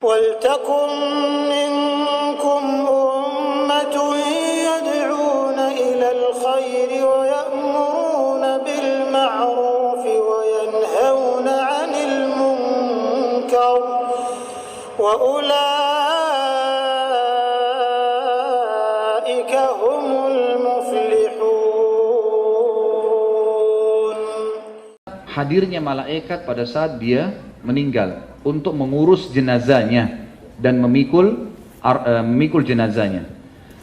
وَلْتَكُنْ مِنْكُمْ أُمَّةٌ يَدْعُونَ إِلَى الْخَيْرِ وَيَأْمُرُونَ بِالْمَعْرُوفِ وَيَنْهَوْنَ عَنِ الْمُنْكَرِ وَأُولَئِكَ هُمُ الْمُفْلِحُونَ. Hadirnya malaikat pada saat dia meninggal untuk mengurus jenazahnya dan memikul jenazahnya.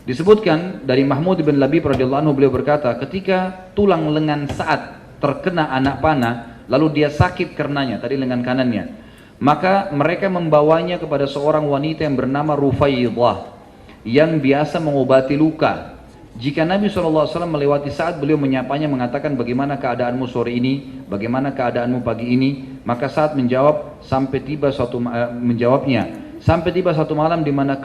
Disebutkan dari Mahmud bin Labib radhiyallahu anhu, beliau berkata, ketika tulang lengan Sa'ad terkena anak panah, lalu dia sakit karenanya, tadi lengan kanannya, maka mereka membawanya kepada seorang wanita yang bernama Rufaidah yang biasa mengobati luka. Jika Nabi SAW melewati Sa'ad, beliau menyapanya, mengatakan, bagaimana keadaanmu sore ini, bagaimana keadaanmu pagi ini. Maka Sa'ad menjawabnya, sampai tiba satu malam di mana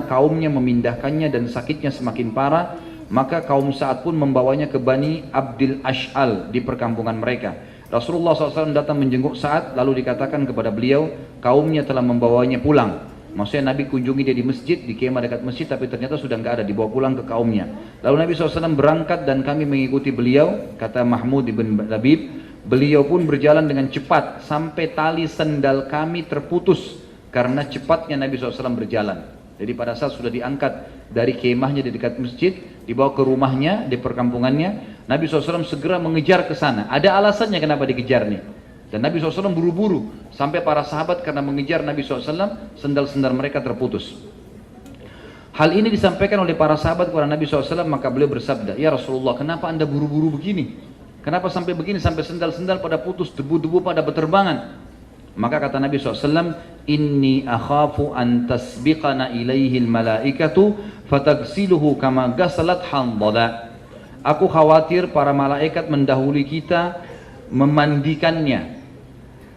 kaumnya memindahkannya dan sakitnya semakin parah. Maka kaum Sa'ad pun membawanya ke Bani Abdil Ash'al di perkampungan mereka. Rasulullah SAW datang menjenguk Sa'ad, lalu dikatakan kepada beliau, kaumnya telah membawanya pulang. Maksudnya Nabi kunjungi dia di masjid, di kemah dekat masjid, tapi ternyata sudah nggak ada, dibawa pulang ke kaumnya. Lalu Nabi SAW berangkat dan kami mengikuti beliau, kata Mahmud bin Labib. Beliau pun berjalan dengan cepat sampai tali sendal kami terputus karena cepatnya Nabi SAW berjalan. Jadi pada saat sudah diangkat dari kemahnya di dekat masjid, dibawa ke rumahnya di perkampungannya, Nabi SAW segera mengejar ke sana. Ada alasannya kenapa dikejar nih. Dan Nabi SAW buru-buru sampai para sahabat karena mengejar Nabi SAW, sendal-sendal mereka terputus. Hal ini disampaikan oleh para sahabat kepada Nabi SAW, maka beliau bersabda, ya Rasulullah, kenapa anda buru-buru begini? Kenapa sampai begini, sampai sendal-sendal pada putus, debu-debu pada berterbangan? Maka kata Nabi SAW, inni akhafu an tasbiqana ilaihil malaikatu fatagsiluhu kama gasalat handala. Aku khawatir para malaikat mendahului kita memandikannya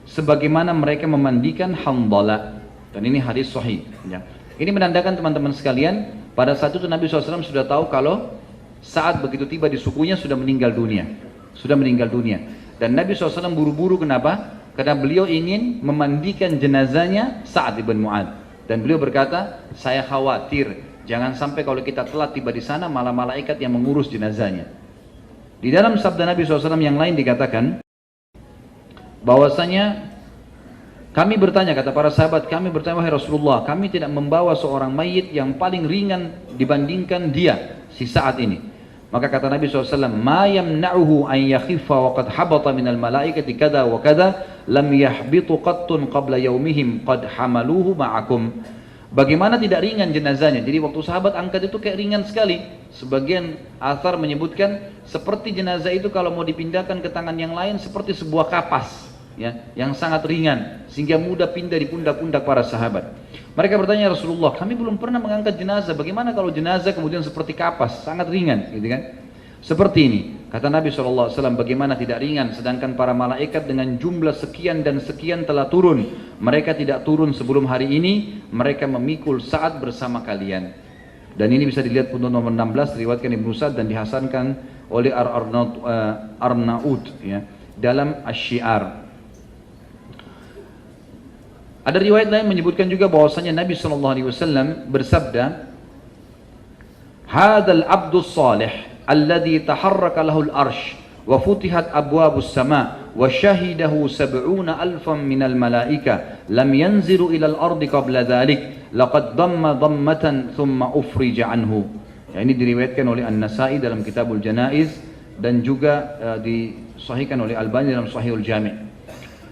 sebagaimana mereka memandikan Handala. Dan ini hadis sahih ya. Ini menandakan teman-teman sekalian, pada saat itu Nabi SAW sudah tahu kalau saat begitu tiba di sukunya sudah meninggal dunia. Dan Nabi SAW buru-buru, kenapa? Karena beliau ingin memandikan jenazahnya Sa'ad ibn Mu'ad. Dan beliau berkata, saya khawatir jangan sampai kalau kita telat tiba di sana malah malaikat yang mengurus jenazahnya. Di dalam sabda Nabi SAW yang lain dikatakan bahwasanya kami bertanya, kata para sahabat, kami bertanya, wahai Rasulullah, kami tidak membawa seorang mayit yang paling ringan dibandingkan dia, si Sa'ad ini. Maka kata Nabi SAW, ma yamna'uhu an yakhiffa wa qad habata minal malaikati kada wa kada lam yahbitu qattun qabla yaumihim qad hamaluhu ma'akum. Bagaimana tidak ringan jenazahnya? Jadi waktu sahabat angkat itu kayak ringan sekali. Sebagian athar menyebutkan seperti jenazah itu kalau mau dipindahkan ke tangan yang lain seperti sebuah kapas, ya, yang sangat ringan sehingga mudah pindah di pundak-pundak para sahabat. Mereka bertanya, Rasulullah, kami belum pernah mengangkat jenazah. Bagaimana kalau jenazah kemudian seperti kapas, sangat ringan, gitu kan? Seperti ini. Kata Nabi SAW, bagaimana tidak ringan, sedangkan para malaikat dengan jumlah sekian dan sekian telah turun. Mereka tidak turun sebelum hari ini, mereka memikul Sa'ad bersama kalian. Dan ini bisa dilihat pun nomor 16, diriwayatkan Ibnu Sa'd dan dihasankan oleh Arnaud ya, dalam Asy-Syiar. Ada riwayat lain menyebutkan juga bahwasanya Nabi SAW bersabda, Hadal abdus salih alladhi taharraka lahul arsh wa futihat abwabus sama wa syahidahu sab'una alfan minal malaika lam yanziru ilal ardi qabla dhalik laqad damma dammatan thumma ufrija anhu. Ya, ini diriwayatkan oleh An-Nasai dalam Kitabul Janaiz dan juga disahihkan oleh Albani dalam Sahihul Jami'.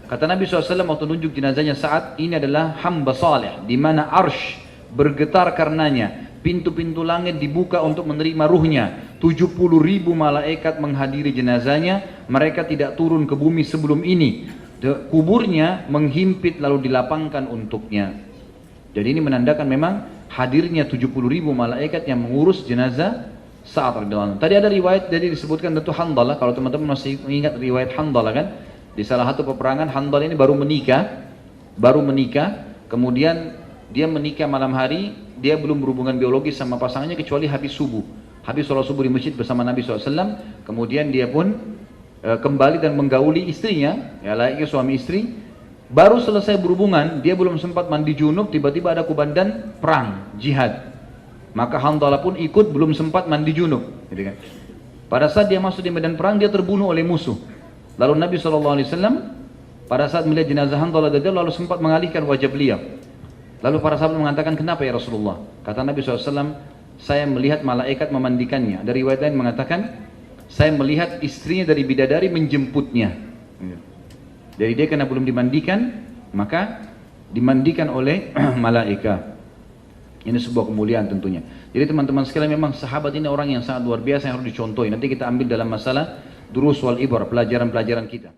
Kata Nabi SAW waktu nunjuk jenazahnya Sa'ad, ini adalah hamba saleh di mana arsh bergetar karenanya. Pintu-pintu langit dibuka untuk menerima ruhnya. 70.000 malaikat menghadiri jenazahnya. Mereka tidak turun ke bumi sebelum ini. Kuburnya menghimpit lalu dilapangkan untuknya. Jadi ini menandakan memang hadirnya 70.000 malaikat yang mengurus jenazah Sa'ad radhiyallahu anhu. Tadi ada riwayat, jadi disebutkan tentu Handalah. Kalau teman-teman masih ingat riwayat Handalah kan, di salah satu peperangan Handalah ini baru menikah, kemudian dia menikah malam hari, dia belum berhubungan biologis sama pasangannya kecuali habis subuh. Habis sholat subuh di masjid bersama Nabi SAW, kemudian dia pun kembali dan menggauli istrinya, ya layaknya suami istri. Baru selesai berhubungan, dia belum sempat mandi junub, tiba-tiba ada komandan perang, jihad. Maka Hanzalah pun ikut, belum sempat mandi junub. Gitu kan. Pada saat dia masuk di medan perang, dia terbunuh oleh musuh. Lalu Nabi SAW pada saat melihat jenazah Hanzalah lalu sempat mengalihkan wajah beliau. Lalu para sahabat mengatakan, kenapa ya Rasulullah? Kata Nabi SAW, saya melihat malaikat memandikannya. Dari riwayat lain mengatakan, saya melihat istrinya dari bidadari menjemputnya. Jadi dia karena belum dimandikan, maka dimandikan oleh malaikat. Ini sebuah kemuliaan tentunya. Jadi teman-teman sekalian, memang sahabat ini orang yang sangat luar biasa yang harus dicontohi. Nanti kita ambil dalam masalah durus wal ibar, pelajaran-pelajaran kita.